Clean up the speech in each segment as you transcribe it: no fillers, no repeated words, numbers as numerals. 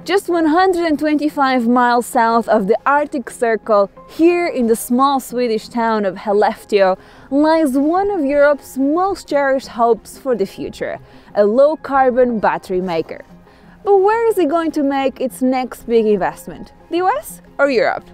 Just 125 miles south of the Arctic Circle, here in the small Swedish town of Skellefteå, lies one of Europe's most cherished hopes for the future, a low-carbon battery maker. But where is it going to make its next big investment? The US or Europe?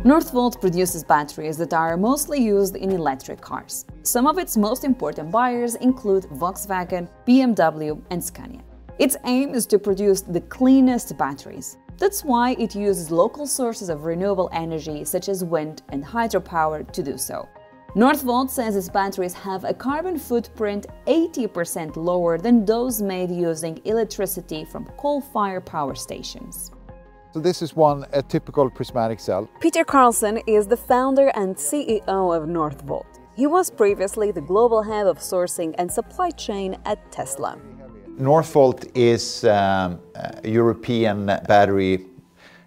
Northvolt produces batteries that are mostly used in electric cars. Some of its most important buyers include Volkswagen, BMW and Scania. Its aim is to produce the cleanest batteries. That's why it uses local sources of renewable energy such as wind and hydropower to do so. Northvolt says its batteries have a carbon footprint 80% lower than those made using electricity from coal-fired power stations. So this is a typical prismatic cell. Peter Carlson is the founder and CEO of Northvolt. He was previously the global head of sourcing and supply chain at Tesla. Northvolt is a European battery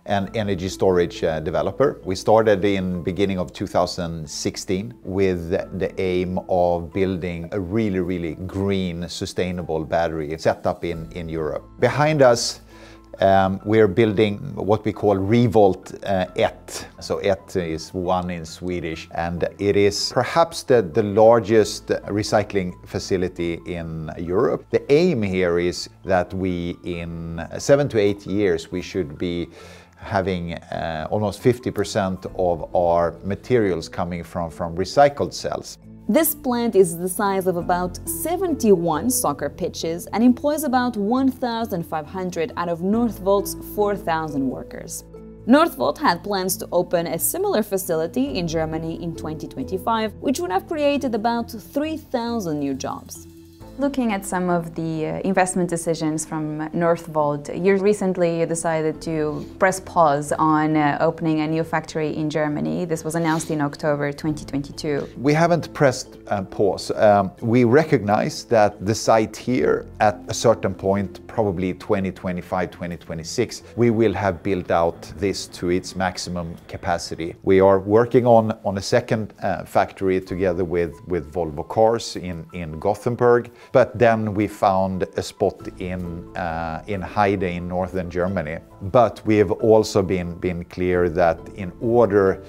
and energy storage developer. We started in beginning of 2016 with the aim of building a really green, sustainable battery setup in Europe. Behind us, we're building what we call Revolt 1. So 1 is one in Swedish, and it is perhaps the largest recycling facility in Europe. The aim here is that we, in 7 to 8 years, we should be having almost 50% of our materials coming from recycled cells. This plant is the size of about 71 soccer pitches and employs about 1,500 out of Northvolt's 4,000 workers. Northvolt had plans to open a similar facility in Germany in 2025, which would have created about 3,000 new jobs. Looking at some of the investment decisions from Northvolt, you recently decided to press pause on opening a new factory in Germany. This was announced in October 2022. We haven't pressed pause. We recognize that the site here, at a certain point, probably 2025, 2026, we will have built out this to its maximum capacity. We are working on a second factory together with Volvo Cars in Gothenburg. But then we found a spot in Heide in northern Germany. But we have also been clear that in order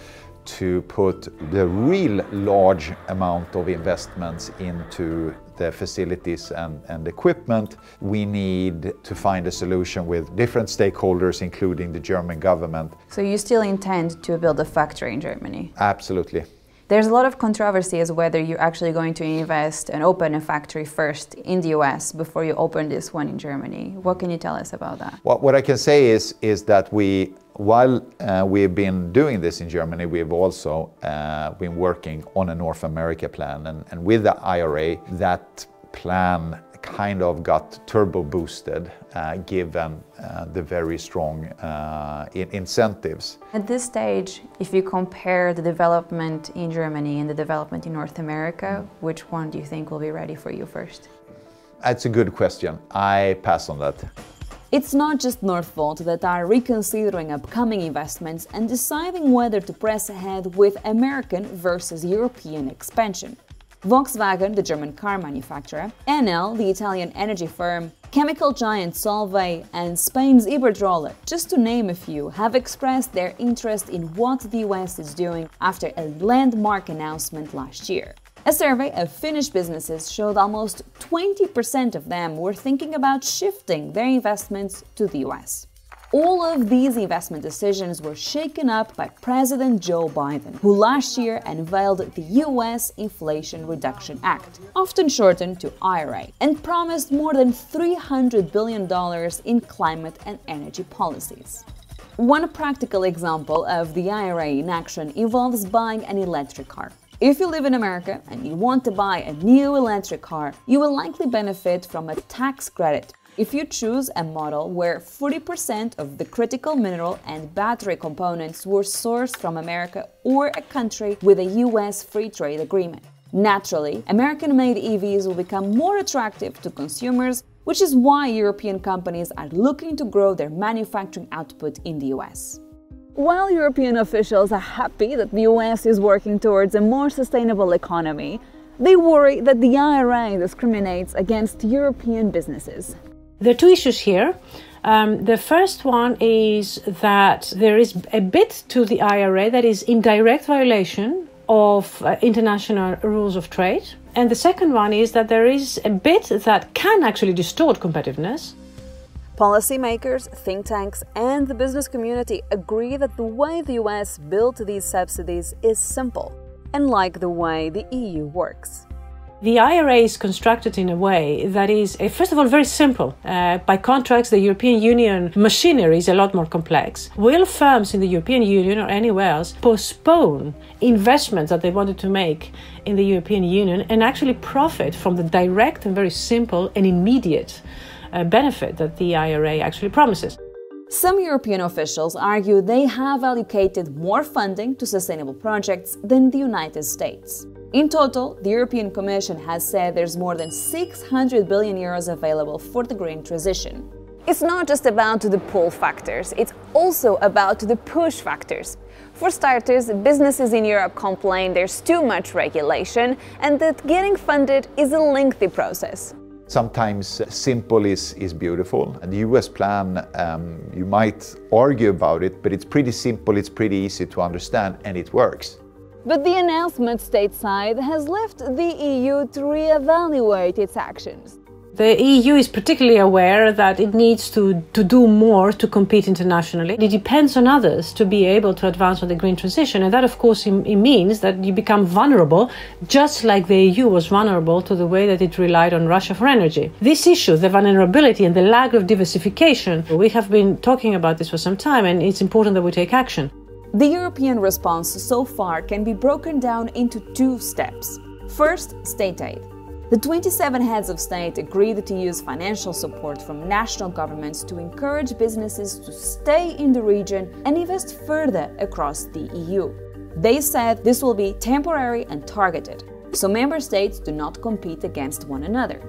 to put the real large amount of investments into the facilities and equipment, we need to find a solution with different stakeholders, including the German government. So you still intend to build a factory in Germany? Absolutely. There's a lot of controversy as whether you're actually going to invest and open a factory first in the US before you open this one in Germany. What can you tell us about that? What I can say is that while we've been doing this in Germany, we've also been working on a North America plan. And with the IRA, that plan kind of got turbo boosted given the very strong incentives. At this stage, if you compare the development in Germany and the development in North America, which one do you think will be ready for you first? That's a good question. I pass on that. It's not just Northvolt that are reconsidering upcoming investments and deciding whether to press ahead with American versus European expansion. Volkswagen, the German car manufacturer, Enel, the Italian energy firm, chemical giant Solvay and Spain's Iberdrola, just to name a few, have expressed their interest in what the US is doing after a landmark announcement last year. A survey of Finnish businesses showed almost 20% of them were thinking about shifting their investments to the US. All of these investment decisions were shaken up by President Joe Biden, who last year unveiled the US Inflation Reduction Act, often shortened to IRA, and promised more than $300 billion in climate and energy policies. One practical example of the IRA in action involves buying an electric car. If you live in America and you want to buy a new electric car, you will likely benefit from a tax credit if you choose a model where 40% of the critical mineral and battery components were sourced from America or a country with a US free trade agreement. Naturally, American-made EVs will become more attractive to consumers, which is why European companies are looking to grow their manufacturing output in the US. While European officials are happy that the US is working towards a more sustainable economy, they worry that the IRA discriminates against European businesses. There are two issues here. The first one is that there is a bit to the IRA that is in direct violation of international rules of trade. And the second one is that there is a bit that can actually distort competitiveness. Policymakers, think tanks, and the business community agree that the way the US built these subsidies is simple, unlike the way the EU works. The IRA is constructed in a way that is, first of all, very simple. By contrast, the European Union machinery is a lot more complex. Will firms in the European Union or anywhere else postpone investments that they wanted to make in the European Union and actually profit from the direct and very simple and immediate benefit that the IRA actually promises? Some European officials argue they have allocated more funding to sustainable projects than the United States. In total, the European Commission has said there's more than 600 billion euros available for the green transition. It's not just about the pull factors, it's also about the push factors. For starters, businesses in Europe complain there's too much regulation and that getting funded is a lengthy process. Sometimes simple is beautiful. And the US plan, you might argue about it, but it's pretty simple, it's pretty easy to understand, and it works. But the announcement stateside has left the EU to reevaluate its actions. The EU is particularly aware that it needs to do more to compete internationally. It depends on others to be able to advance on the green transition, and that of course it means that you become vulnerable, just like the EU was vulnerable to the way that it relied on Russia for energy. This issue, the vulnerability and the lack of diversification, we have been talking about this for some time, and it's important that we take action. The European response so far can be broken down into two steps. First, state aid. The 27 heads of state agreed to use financial support from national governments to encourage businesses to stay in the region and invest further across the EU. They said this will be temporary and targeted, so member states do not compete against one another.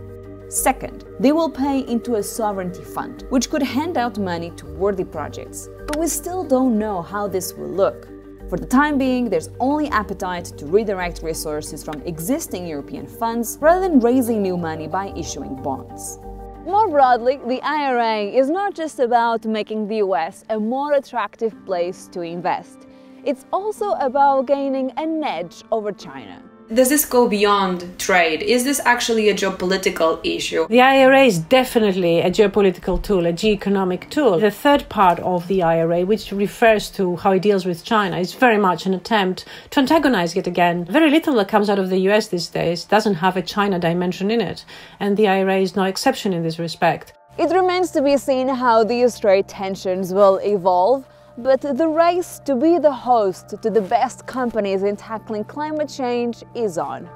Second, they will pay into a sovereignty fund, which could hand out money to worthy projects. But we still don't know how this will look. For the time being, there's only appetite to redirect resources from existing European funds rather than raising new money by issuing bonds. More broadly, the IRA is not just about making the US a more attractive place to invest. It's also about gaining an edge over China. Does this go beyond trade? Is this actually a geopolitical issue? The IRA is definitely a geopolitical tool, a geoeconomic tool. The third part of the IRA, which refers to how it deals with China, is very much an attempt to antagonize it again. Very little that comes out of the US these days doesn't have a China dimension in it, and the IRA is no exception in this respect. It remains to be seen how these trade tensions will evolve. But the race to be the host to the best companies in tackling climate change is on.